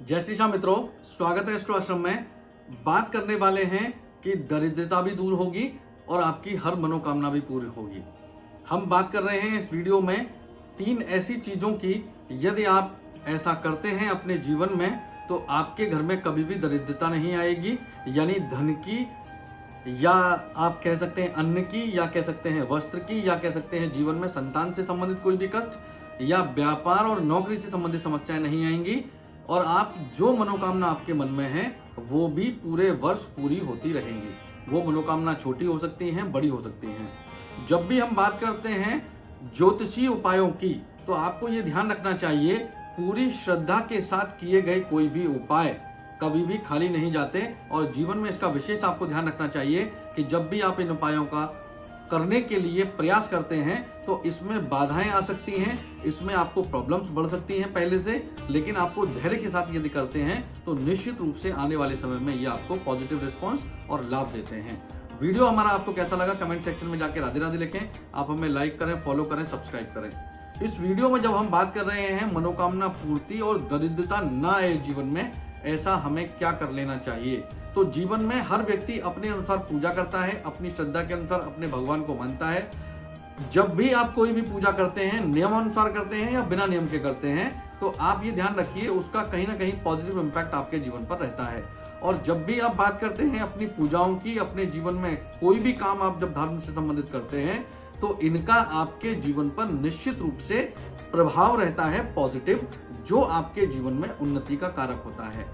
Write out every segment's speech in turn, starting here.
जय श्री श्याम मित्रों, स्वागत है एस्ट्रो आश्रम में। बात करने वाले हैं कि दरिद्रता भी दूर होगी और आपकी हर मनोकामना भी पूरी होगी। हम बात कर रहे हैं इस वीडियो में 3 ऐसी चीजों की, यदि आप ऐसा करते हैं अपने जीवन में तो आपके घर में कभी भी दरिद्रता नहीं आएगी। यानी धन की, या आप कह सकते हैं अन्न की, या कह सकते हैं वस्त्र की, या कह सकते हैं जीवन में संतान से संबंधित कोई भी कष्ट, या व्यापार और नौकरी से संबंधित समस्याएं नहीं आएंगी और आप जो मनोकामना आपके मन में है वो भी पूरे वर्ष पूरी होती रहेंगी। वो मनोकामना छोटी हो सकती हैं, बड़ी हो सकती हैं। जब भी हम बात करते हैं ज्योतिषीय उपायों की, तो आपको ये ध्यान रखना चाहिए, पूरी श्रद्धा के साथ किए गए कोई भी उपाय कभी भी खाली नहीं जाते। और जीवन में इसका विशेष आपको ध्यान रखना चाहिए कि जब भी आप इन उपायों का करने के लिए प्रयास करते हैं तो इसमें बाधाएं आ सकती हैं, इसमें आपको प्रॉब्लम्स बढ़ सकती हैं पहले से, लेकिन आपको धैर्य के साथ यदि करते हैं तो निश्चित रूप से आने वाले समय में ये आपको पॉजिटिव रिस्पॉन्स और लाभ देते हैं। वीडियो हमारा आपको कैसा लगा कमेंट सेक्शन में जाके राधे राधे लिखें। आप हमें लाइक करें, फॉलो करें, सब्सक्राइब करें। इस वीडियो में जब हम बात कर रहे हैं मनोकामना पूर्ति और दरिद्रता ना आए जीवन में, ऐसा हमें क्या कर लेना चाहिए, तो जीवन में हर व्यक्ति अपने अनुसार पूजा करता है, अपनी श्रद्धा के अनुसार अपने भगवान को मानता है। जब भी आप कोई भी पूजा करते हैं, नियम अनुसार करते हैं या बिना नियम के करते हैं, तो आप ये ध्यान रखिए उसका कहीं ना कहीं पॉजिटिव इंपैक्ट आपके जीवन पर रहता है। और जब भी आप बात करते हैं अपनी पूजाओं की, अपने जीवन में कोई भी काम आप जब धर्म से संबंधित करते हैं, तो इनका आपके जीवन पर निश्चित रूप से प्रभाव रहता है पॉजिटिव, जो आपके जीवन में उन्नति का कारक होता है।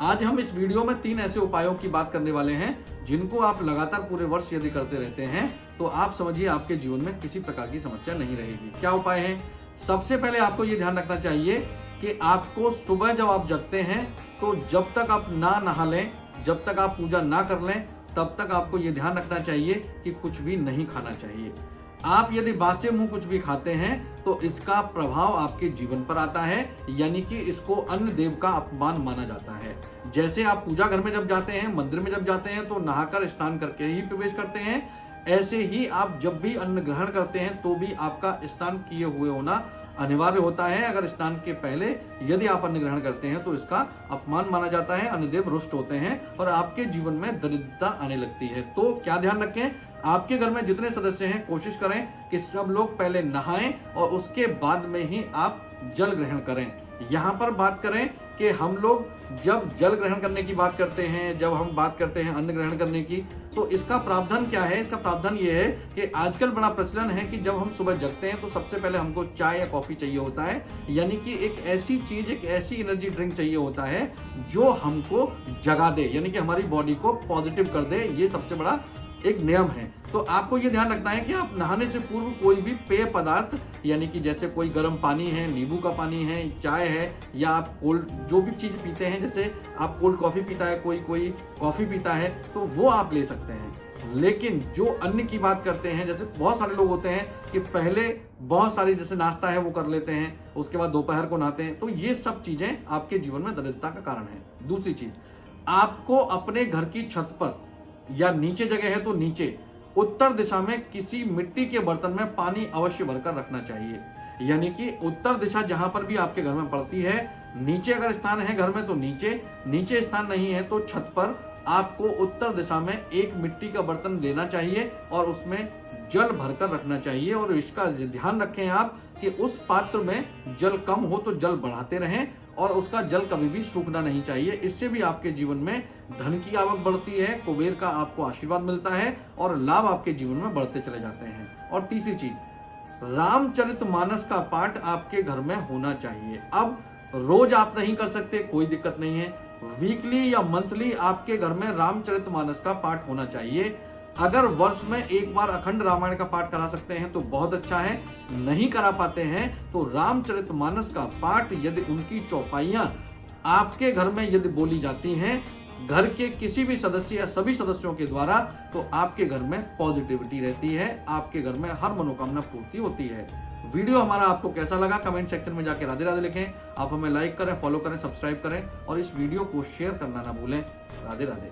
आज हम इस वीडियो में 3 ऐसे उपायों की बात करने वाले हैं जिनको आप लगातार पूरे वर्ष यदि करते रहते हैं तो आप समझिए आपके जीवन में किसी प्रकार की समस्या नहीं रहेगी। क्या उपाय है? सबसे पहले आपको ये ध्यान रखना चाहिए कि आपको सुबह जब आप जगते हैं तो जब तक आप ना नहा लें, जब तक आप पूजा ना कर लें, तब तक आपको ये ध्यान रखना चाहिए कि कुछ भी नहीं खाना चाहिए। आप यदि बासे मुंह कुछ भी खाते हैं तो इसका प्रभाव आपके जीवन पर आता है, यानी कि इसको अन्न देव का अपमान माना जाता है। जैसे आप पूजा घर में जब जाते हैं, मंदिर में जब जाते हैं तो नहाकर स्नान करके ही प्रवेश करते हैं, ऐसे ही आप जब भी अन्न ग्रहण करते हैं तो भी आपका स्नान किए हुए होना अनिवार्य होता है। अगर स्नान के पहले यदि आप अन्न ग्रहण करते हैं तो इसका अपमान माना जाता है, अन्नदेव रुष्ट होते हैं और आपके जीवन में दरिद्रता आने लगती है। तो क्या ध्यान रखें, आपके घर में जितने सदस्य हैं कोशिश करें कि सब लोग पहले नहाएं और उसके बाद में ही आप जल ग्रहण करें। यहाँ पर बात करें कि हम लोग जब जल ग्रहण करने की बात करते हैं, जब हम बात करते हैं अन्न ग्रहण करने की, तो इसका प्रावधान क्या है? इसका प्रावधान ये है कि आजकल बड़ा प्रचलन है कि जब हम सुबह जगते हैं तो सबसे पहले हमको चाय या कॉफी चाहिए होता है, यानी कि एक ऐसी चीज, एक ऐसी एनर्जी ड्रिंक चाहिए होता है जो हमको जगा दे, यानी कि हमारी बॉडी को पॉजिटिव कर दे। ये सबसे बड़ा एक नियम है। तो आपको ये ध्यान रखना है कि आप नहाने से पूर्व कोई भी पेय पदार्थ, यानी कि जैसे कोई गर्म पानी है, नींबू का पानी है, चाय है, या आप कोल्ड जो भी चीज पीते हैं, जैसे आप कोल्ड कॉफी पीता है, कोई कॉफी पीता है, तो वो आप ले सकते हैं। लेकिन जो अन्न की बात करते हैं, जैसे बहुत सारे लोग होते हैं कि पहले बहुत सारी जैसे नाश्ता है वो कर लेते हैं, उसके बाद दोपहर को नहाते हैं, तो ये सब चीजें आपके जीवन में दरिद्रता का कारण है। दूसरी चीज, आपको अपने घर की छत पर या नीचे जगह है तो नीचे उत्तर दिशा में किसी मिट्टी के बर्तन में पानी अवश्य भरकर रखना चाहिए। यानी कि उत्तर दिशा जहां पर भी आपके घर में पड़ती है, नीचे अगर स्थान है घर में तो नीचे स्थान नहीं है तो छत पर आपको उत्तर दिशा में एक मिट्टी का बर्तन लेना चाहिए और उसमें जल भरकर रखना चाहिए। और इसका ध्यान रखें आप कि उस पात्र में जल कम हो तो जल बढ़ाते रहें और उसका जल कभी भी सूखना नहीं चाहिए। इससे भी आपके जीवन में धन की आवक बढ़ती है, कुबेर का आपको आशीर्वाद मिलता है और लाभ आपके जीवन में बढ़ते चले जाते हैं। और तीसरी चीज, रामचरितमानस का पाठ आपके घर में होना चाहिए। अब रोज आप नहीं कर सकते, कोई दिक्कत नहीं है, वीकली या मंथली आपके घर में रामचरितमानस का पाठ होना चाहिए। अगर वर्ष में एक बार अखंड रामायण का पाठ करा सकते हैं तो बहुत अच्छा है, नहीं करा पाते हैं तो रामचरितमानस का पाठ यदि उनकी चौपाइयां आपके घर में यदि बोली जाती हैं घर के किसी भी सदस्य या सभी सदस्यों के द्वारा, तो आपके घर में पॉजिटिविटी रहती है, आपके घर में हर मनोकामना पूर्ति होती है। वीडियो हमारा आपको कैसा लगा कमेंट सेक्शन में जाके राधे राधे लिखें। आप हमें लाइक करें, फॉलो करें, सब्सक्राइब करें और इस वीडियो को शेयर करना ना भूलें। राधे राधे।